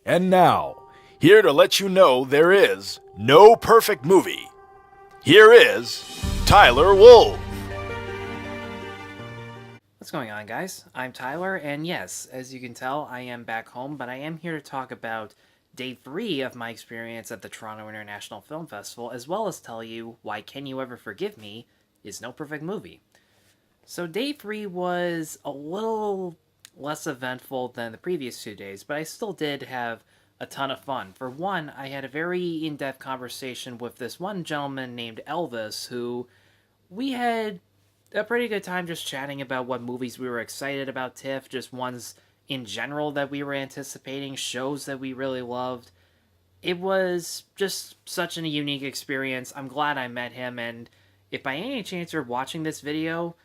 And now, here to let you know there is no perfect movie, here is Tyler Wolff. What's going on, guys? I'm Tyler, and yes, as you can tell, I am back home, but I am here to talk about day 3 of my experience at the Toronto International Film Festival, as well as tell you why Can You Ever Forgive Me is no perfect movie. So day 3 was a little less eventful than the previous 2 days, but I still did have a ton of fun. For one, I had a very in-depth conversation with this one gentleman named Elvis, who we had a pretty good time just chatting about what movies we were excited about TIFF, just ones in general that we were anticipating, shows that we really loved. It was just such a unique experience. I'm glad I met him, and if by any chance you're watching this video,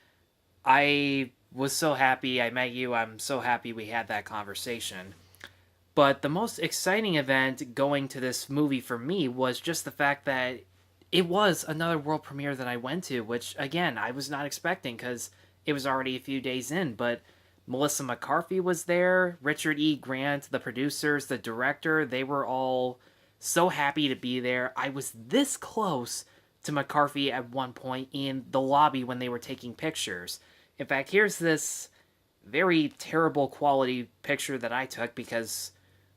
I was so happy I met you. I'm so happy we had that conversation. But the most exciting event going to this movie for me was just the fact that it was another world premiere that I went to, which, again, I was not expecting because it was already a few days in, but Melissa McCarthy was there, Richard E. Grant, the producers, the director, they were all so happy to be there. I was this close to McCarthy at one point in the lobby when they were taking pictures. In fact, here's this very terrible quality picture that I took because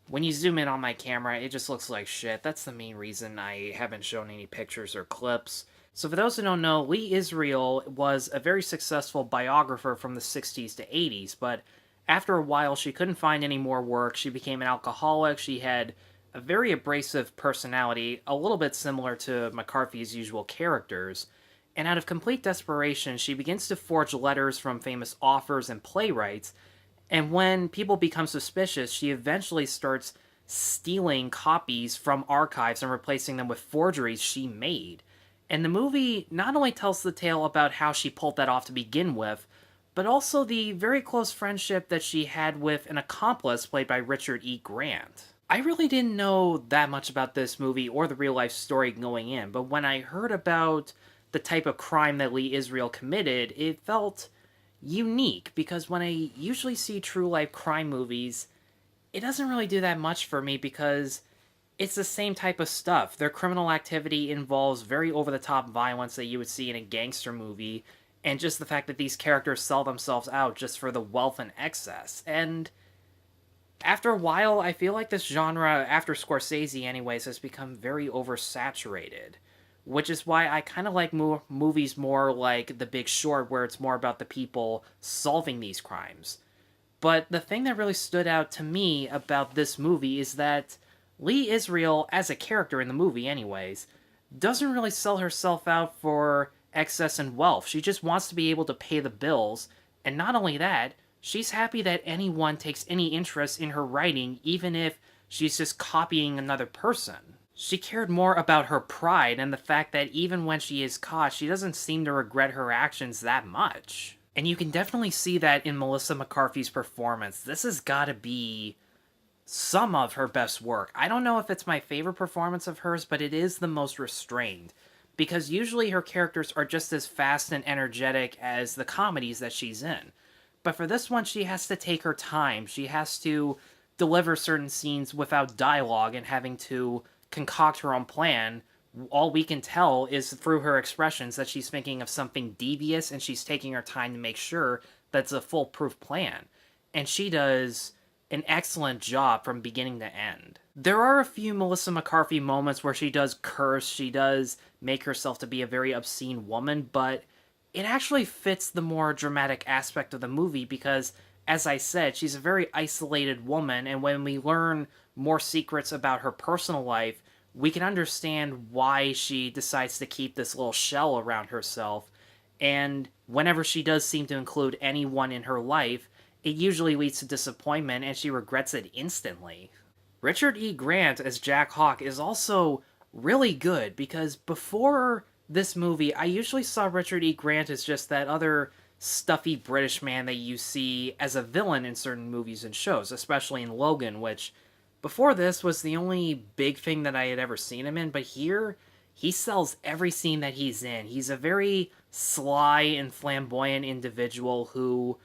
when you zoom in on my camera, it just looks like shit. That's the main reason I haven't shown any pictures or clips. So for those who don't know, Lee Isreal was a very successful biographer from the 60s to 80s, but after a while she couldn't find any more work. She became an alcoholic. She had a very abrasive personality, a little bit similar to McCarthy's usual characters. And out of complete desperation, she begins to forge letters from famous authors and playwrights, and when people become suspicious, she eventually starts stealing copies from archives and replacing them with forgeries she made. And the movie not only tells the tale about how she pulled that off to begin with, but also the very close friendship that she had with an accomplice played by Richard E. Grant. I really didn't know that much about this movie or the real life story going in, but when I heard about the type of crime that Lee Isreal committed, it felt unique because when I usually see true life crime movies, it doesn't really do that much for me because it's the same type of stuff. Their criminal activity involves very over the top violence that you would see in a gangster movie, and just the fact that these characters sell themselves out just for the wealth and excess. And after a while, I feel like this genre, after Scorsese anyways, has become very oversaturated. Which is why I kind of like movies more like The Big Short, where it's more about the people solving these crimes. But the thing that really stood out to me about this movie is that Lee Isreal, as a character in the movie anyways, doesn't really sell herself out for excess and wealth. She just wants to be able to pay the bills, and not only that, she's happy that anyone takes any interest in her writing, even if she's just copying another person. She cared more about her pride and the fact that even when she is caught, she doesn't seem to regret her actions that much. And you can definitely see that in Melissa McCarthy's performance. This has got to be some of her best work. I don't know if it's my favorite performance of hers, but it is the most restrained. Because usually her characters are just as fast and energetic as the comedies that she's in. But for this one, she has to take her time. She has to deliver certain scenes without dialogue and having to concoct her own plan. All we can tell is through her expressions that she's thinking of something devious and she's taking her time to make sure that's a foolproof plan. And she does an excellent job from beginning to end. There are a few Melissa McCarthy moments where she does curse, she does make herself to be a very obscene woman, but it actually fits the more dramatic aspect of the movie because, as I said, she's a very isolated woman, and when we learn more secrets about her personal life, we can understand why she decides to keep this little shell around herself. And whenever she does seem to include anyone in her life, it usually leads to disappointment and she regrets it instantly. Richard E. Grant as Jack Hawk is also really good because before this movie, I usually saw Richard E. Grant as just that other stuffy British man that you see as a villain in certain movies and shows, especially in Logan, which before this was the only big thing that I had ever seen him in, but here he sells every scene that he's in. He's a very sly and flamboyant individual who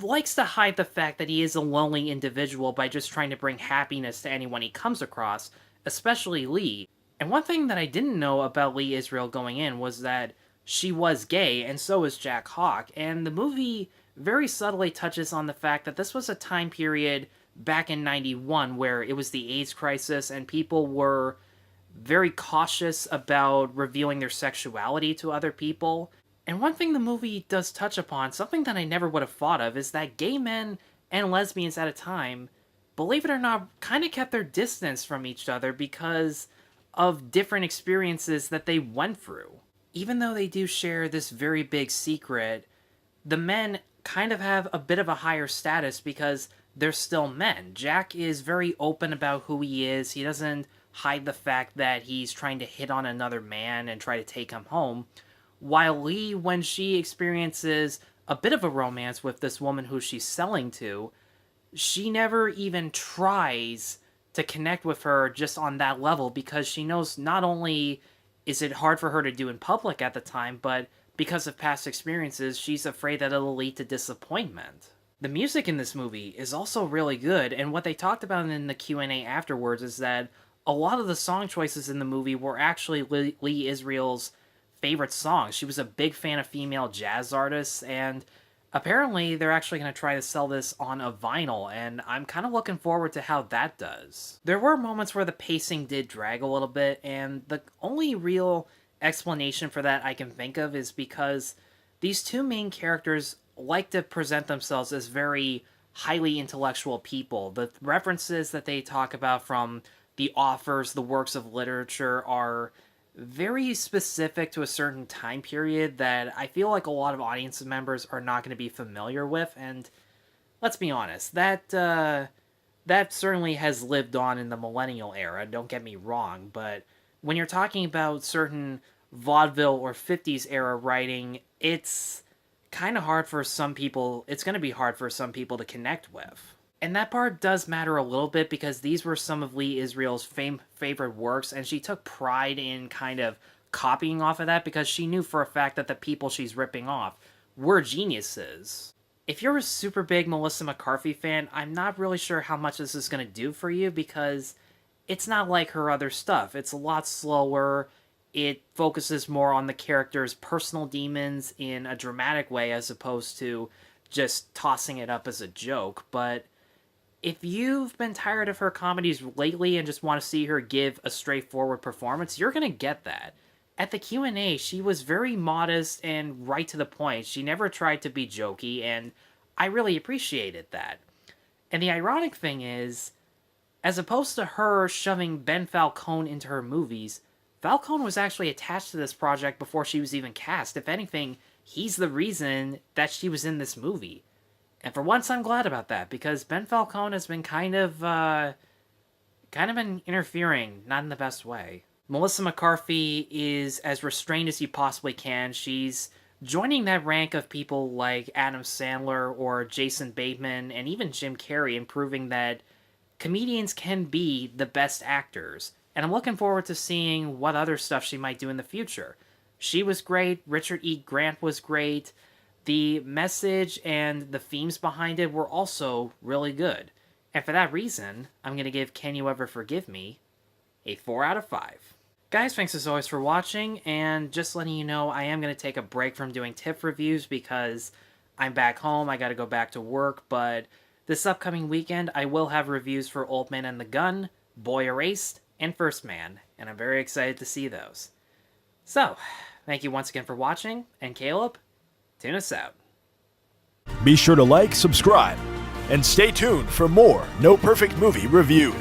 likes to hide the fact that he is a lonely individual by just trying to bring happiness to anyone he comes across, especially Lee. And one thing that I didn't know about Lee Isreal going in was that she was gay, and so is Jack Hawk, and the movie very subtly touches on the fact that this was a time period back in 91 where it was the AIDS crisis and people were very cautious about revealing their sexuality to other people. And one thing the movie does touch upon, something that I never would have thought of, is that gay men and lesbians at a time, believe it or not, kind of kept their distance from each other because of different experiences that they went through. Even though they do share this very big secret, the men kind of have a bit of a higher status because they're still men. Jack is very open about who he is. He doesn't hide the fact that he's trying to hit on another man and try to take him home. While Lee, when she experiences a bit of a romance with this woman who she's selling to, she never even tries to connect with her just on that level because she knows not only is it hard for her to do in public at the time, but because of past experiences, she's afraid that it'll lead to disappointment. The music in this movie is also really good, and what they talked about in the Q&A afterwards is that a lot of the song choices in the movie were actually Lee Isreal's favorite songs. She was a big fan of female jazz artists, and apparently they're actually going to try to sell this on a vinyl, and I'm kind of looking forward to how that does. There were moments where the pacing did drag a little bit, and the only real explanation for that I can think of is because these two main characters like to present themselves as very highly intellectual people. The references that they talk about from the authors, the works of literature, are very specific to a certain time period that I feel like a lot of audience members are not going to be familiar with, and let's be honest, that certainly has lived on in the millennial era, don't get me wrong, but when you're talking about certain vaudeville or 50s era writing, it's kind of hard for some people, it's going to be hard for some people to connect with. And that part does matter a little bit because these were some of Lee Isreal's favorite works, and she took pride in kind of copying off of that because she knew for a fact that the people she's ripping off were geniuses. If you're a super big Melissa McCarthy fan, I'm not really sure how much this is going to do for you because it's not like her other stuff. It's a lot slower. It focuses more on the character's personal demons in a dramatic way as opposed to just tossing it up as a joke. But if you've been tired of her comedies lately and just want to see her give a straightforward performance, you're going to get that. At the Q&A, she was very modest and right to the point. She never tried to be jokey, and I really appreciated that. And the ironic thing is, as opposed to her shoving Ben Falcone into her movies, Falcone was actually attached to this project before she was even cast. If anything, he's the reason that she was in this movie. And for once, I'm glad about that, because Ben Falcone has been kind of been interfering, not in the best way. Melissa McCarthy is as restrained as you possibly can. She's joining that rank of people like Adam Sandler or Jason Bateman and even Jim Carrey in proving that comedians can be the best actors. And I'm looking forward to seeing what other stuff she might do in the future. She was great. Richard E. Grant was great. The message and the themes behind it were also really good. And for that reason, I'm going to give Can You Ever Forgive Me a 4 out of 5. Guys, thanks as always for watching, and just letting you know, I am going to take a break from doing TIFF reviews because I'm back home, I got to go back to work, but this upcoming weekend, I will have reviews for Old Man and the Gun, Boy Erased, and First Man, and I'm very excited to see those. So, thank you once again for watching, and Caleb, tune us out. Be sure to like, subscribe, and stay tuned for more No Perfect Movie reviews.